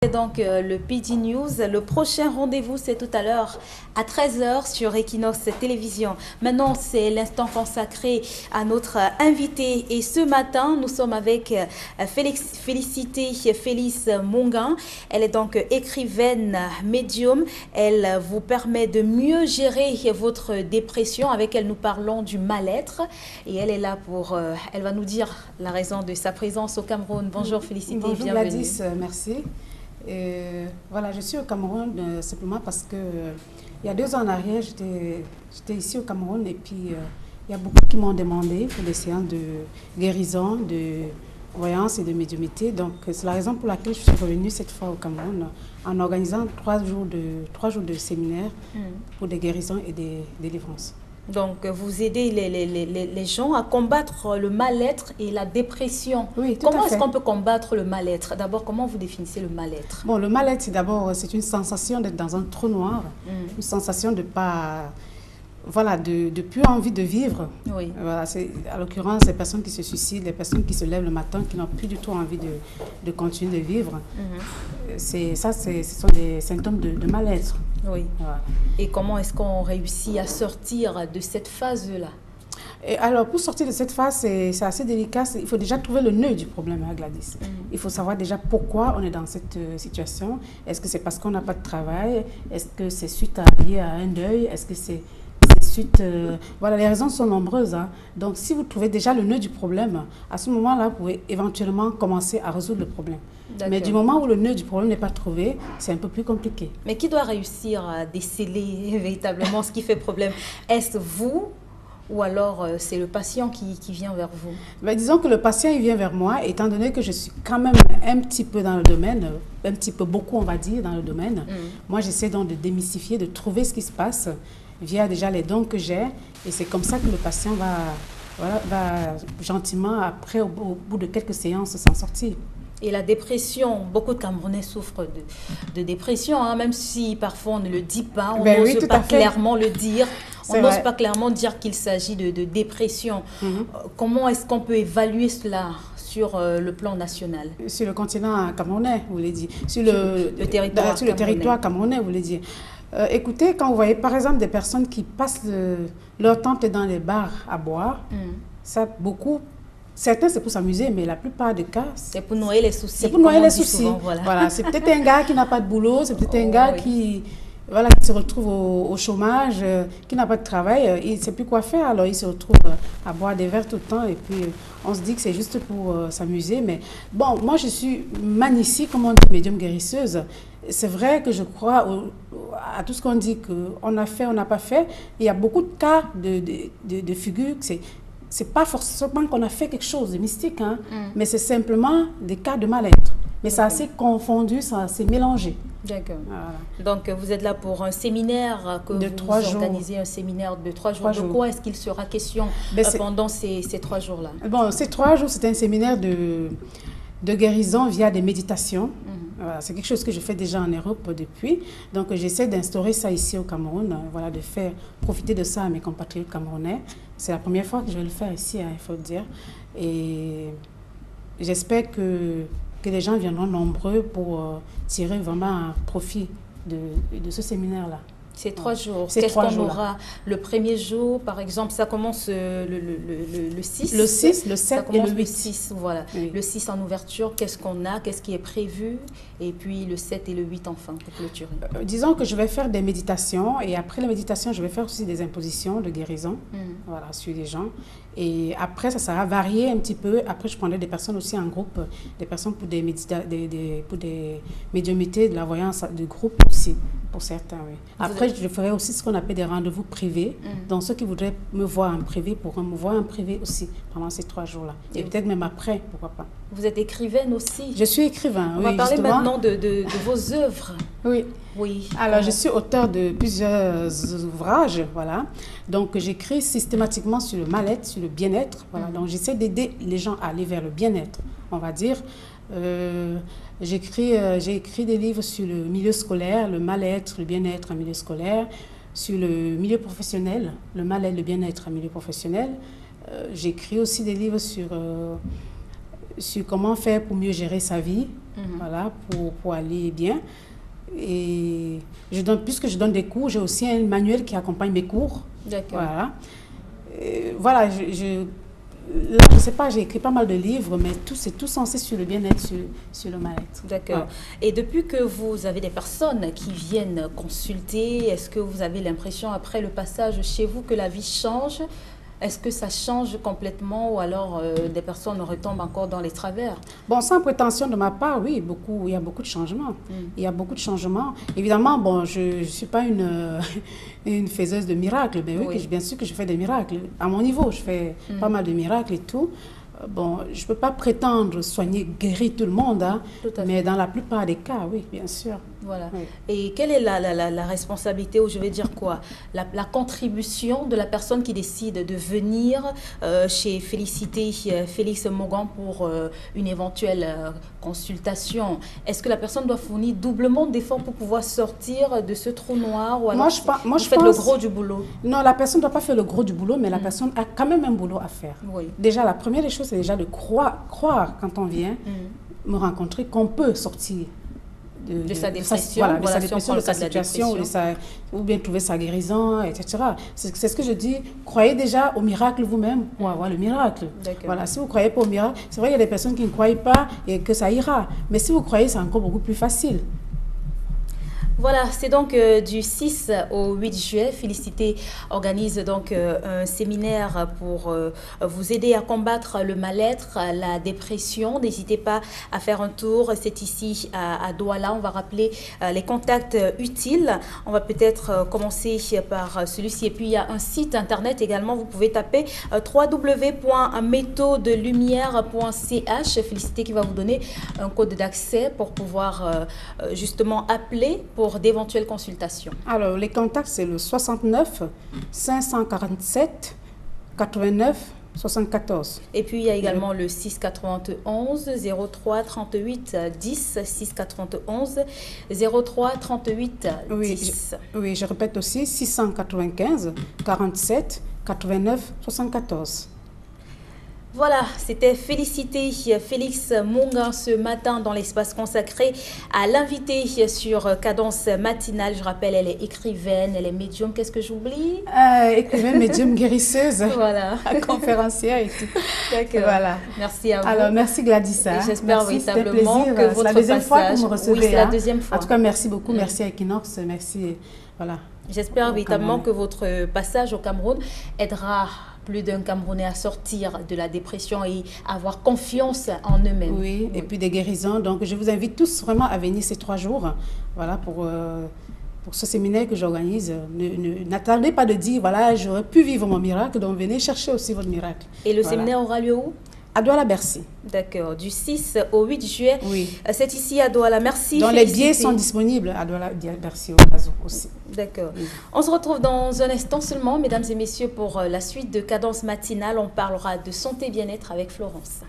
C'est donc le PD News. Le prochain rendez-vous, c'est tout à l'heure à 13h sur Equinox Télévision. Maintenant, c'est l'instant consacré à notre invité. Et ce matin, nous sommes avec Félicité Félix Mongan. Elle est donc écrivaine médium. Elle vous permet de mieux gérer votre dépression. Avec elle, nous parlons du mal-être. Et elle est là pour... elle va nous dire la raison de sa présence au Cameroun. Bonjour Félicité, Bonjour bienvenue. Gladys, merci. Voilà, je suis au Cameroun simplement parce que il y a 2 ans en arrière, j'étais ici au Cameroun et puis il y a beaucoup qui m'ont demandé pour des séances de guérison, de voyance et de médiumnité. Donc c'est la raison pour laquelle je suis revenue cette fois au Cameroun en organisant 3 jours de séminaire pour des guérisons et des délivrances. Donc, vous aidez les gens à combattre le mal-être et la dépression. Oui, tout à fait. Comment est-ce qu'on peut combattre le mal-être? D'abord, comment vous définissez le mal-être? Bon, le mal-être, c'est une sensation d'être dans un trou noir, une sensation de pas... Voilà, de plus envie de vivre. Oui. Voilà, à l'occurrence, les personnes qui se suicident, les personnes qui se lèvent le matin, qui n'ont plus du tout envie de continuer de vivre. Ce sont des symptômes de mal-être. Oui. Voilà. Et comment est-ce qu'on réussit à sortir de cette phase-là? Et alors, pour sortir de cette phase, c'est assez délicat. Il faut déjà trouver le nœud du problème, Gladys. Il faut savoir déjà pourquoi on est dans cette situation. Est-ce que c'est parce qu'on n'a pas de travail? Est-ce que c'est lié à un deuil? Est-ce que c'est suite... voilà, les raisons sont nombreuses. Hein. Donc, si vous trouvez déjà le nœud du problème, à ce moment-là, vous pouvez éventuellement commencer à résoudre le problème. Mais du moment où le nœud du problème n'est pas trouvé, c'est un peu plus compliqué. Mais qui doit réussir à déceler véritablement ce qui fait problème? Est-ce vous ou alors c'est le patient qui vient vers vous? Ben, disons que le patient il vient vers moi, étant donné que je suis quand même un petit peu dans le domaine, un petit peu beaucoup on va dire dans le domaine. Moi j'essaie donc de démystifier, de trouver ce qui se passe via déjà les dons que j'ai. Et c'est comme ça que le patient va gentiment, après, au bout de quelques séances, s'en sortir. Et la dépression, beaucoup de Camerounais souffrent de dépression, hein, même si parfois on ne le dit pas, on n'ose pas clairement le dire. On n'ose pas clairement dire qu'il s'agit de dépression. Comment est-ce qu'on peut évaluer cela sur le plan national? Sur le continent camerounais, vous voulez dire. Sur le territoire camerounais, vous voulez dire. Écoutez, quand vous voyez par exemple des personnes qui passent leur temps dans les bars à boire, ça beaucoup... Certains, c'est pour s'amuser, mais la plupart des cas... C'est pour noyer les soucis. C'est pour noyer les soucis. Souvent, voilà. C'est peut-être un gars qui n'a pas de boulot, c'est peut-être un gars qui se retrouve au chômage, qui n'a pas de travail, il ne sait plus quoi faire, alors il se retrouve à boire des verres tout le temps, et puis on se dit que c'est juste pour s'amuser. Mais bon, moi je suis Manici, comme on dit, médium guérisseuse. C'est vrai que je crois à tout ce qu'on dit qu'on a fait, on n'a pas fait. Il y a beaucoup de cas de figures que c'est pas forcément qu'on a fait quelque chose de mystique, hein, mais c'est simplement des cas de mal-être. Mais c'est assez confondu, c'est assez mélangé. D'accord. Voilà. Donc, vous êtes là pour un séminaire que vous organisez, un séminaire de 3 jours. De quoi est-ce qu'il sera question pendant ces 3 jours-là? Bon, ces 3 jours, c'est un séminaire de guérison via des méditations. Voilà, c'est quelque chose que je fais déjà en Europe depuis. Donc, j'essaie d'instaurer ça ici au Cameroun, voilà, de faire profiter de ça à mes compatriotes camerounais. C'est la première fois que je vais le faire ici, hein, il faut le dire. Et j'espère que les gens viendront nombreux pour tirer vraiment un profit de ce séminaire-là. C'est 3 jours. Qu'est-ce qu'on aura le premier jour, par exemple? Ça commence le 6. Le 6, le 7 et le 8. Le 6, voilà. Oui. Le 6 en ouverture, qu'est-ce qu'on a? Qu'est-ce qui est prévu? Et puis le 7 et le 8 enfin, pour clôturer. Disons que je vais faire des méditations. Et après les méditations, je vais faire aussi des impositions de guérison voilà, sur les gens. Et après, ça sera varié un petit peu. Après, je prendrai des personnes aussi en groupe, des personnes pour des médiumnités, de la voyance de groupe aussi, pour certains, oui. Après, je ferai aussi ce qu'on appelle des rendez-vous privés. Donc, ceux qui voudraient me voir en privé pourront me voir en privé aussi pendant ces 3 jours-là. Et peut-être même après, pourquoi pas. Vous êtes écrivaine aussi? Je suis écrivain, oui. On va parler maintenant de vos œuvres. Oui. Oui. Alors, je suis auteur de plusieurs ouvrages, voilà. Donc, j'écris systématiquement sur le mal-être, sur le bien-être, voilà. Donc, j'essaie d'aider les gens à aller vers le bien-être, on va dire. J'ai écrit des livres sur le milieu scolaire, le mal-être, le bien-être en milieu scolaire, sur le milieu professionnel, le mal-être, le bien-être en milieu professionnel. J'ai écrit aussi des livres sur sur comment faire pour mieux gérer sa vie, voilà, pour aller bien. Et puisque je donne des cours, j'ai aussi un manuel qui accompagne mes cours. D'accord. Voilà. Voilà, là, je ne sais pas, j'ai écrit pas mal de livres, mais c'est tout censé sur le bien-être, sur le mal-être. D'accord. Ouais. Et depuis que vous avez des personnes qui viennent consulter, est-ce que vous avez l'impression, après le passage chez vous, que la vie change? Est-ce que ça change complètement ou alors des personnes retombent encore dans les travers? Bon, sans prétention de ma part, oui, il y a beaucoup de changements. Il y a beaucoup de changements. Évidemment, bon, je ne suis pas une faiseuse de miracles, mais oui, bien sûr que je fais des miracles. À mon niveau, je fais pas mal de miracles et tout. Bon, je ne peux pas prétendre soigner, guérir tout le monde, hein, mais dans la plupart des cas, oui, bien sûr. Voilà. Oui. Et quelle est la responsabilité, ou je vais dire quoi, la contribution de la personne qui décide de venir chez Félix Mogan pour une éventuelle consultation? Est-ce que la personne doit fournir doublement d'efforts pour pouvoir sortir de ce trou noir, ou alors moi, je faites le gros du boulot? Non, la personne ne doit pas faire le gros du boulot, mais la personne a quand même un boulot à faire. Oui. Déjà, la première des choses, c'est déjà de croire quand on vient me rencontrer qu'on peut sortir de sa dépression, de sa dépression, de sa situation, ou bien trouver sa guérison, etc. C'est ce que je dis. Croyez déjà au miracle vous-même pour avoir le miracle. Voilà, si vous ne croyez pas au miracle, c'est vrai qu'il y a des personnes qui ne croient pas et que ça ira. Mais si vous croyez, c'est encore beaucoup plus facile. Voilà, c'est donc du 6 au 8 juillet. Félicité organise donc un séminaire pour vous aider à combattre le mal-être, la dépression. N'hésitez pas à faire un tour. C'est ici à Douala. On va rappeler les contacts utiles. On va peut-être commencer par celui-ci. Et puis, il y a un site internet également. Vous pouvez taper www.méthodelumière.ch. Félicité qui va vous donner un code d'accès pour pouvoir justement appeler pour d'éventuelles consultations. Alors, les contacts, c'est le 69 547 89 74. Et puis, il y a également le 691 03 38 10, 691 03 38 10. Oui, je répète aussi, 695 47 89 74. Voilà, c'était Félicité Félix Mogan ce matin dans l'espace consacré à l'invité sur Cadence Matinale. Je rappelle, elle est écrivaine, elle est médium. Qu'est-ce que j'oublie? Écrivaine, médium, guérisseuse, voilà. Conférencière et tout. D'accord. Voilà. Merci à vous. Alors, merci Gladys. J'espère véritablement que votre passage... C'est la deuxième fois que vous me recevez. Oui, c'est la deuxième fois. En tout cas, merci beaucoup. Merci à Equinox. Merci. Voilà. J'espère véritablement que votre passage au Cameroun aidera plus d'un Camerounais à sortir de la dépression et avoir confiance en eux-mêmes. Oui, et puis des guérisons. Donc, je vous invite tous vraiment à venir ces 3 jours, voilà, pour ce séminaire que j'organise. N'attendez pas de dire, voilà, j'aurais pu vivre mon miracle, donc venez chercher aussi votre miracle. Et le séminaire aura lieu où? À Douala-Bercy. D'accord, du 6 au 8 juillet. Oui. C'est ici à Douala. Merci. Donc les billets sont disponibles à Douala-Bercy aussi. D'accord. Oui. On se retrouve dans un instant seulement, mesdames et messieurs, pour la suite de Cadence Matinale. On parlera de santé bien-être avec Florence.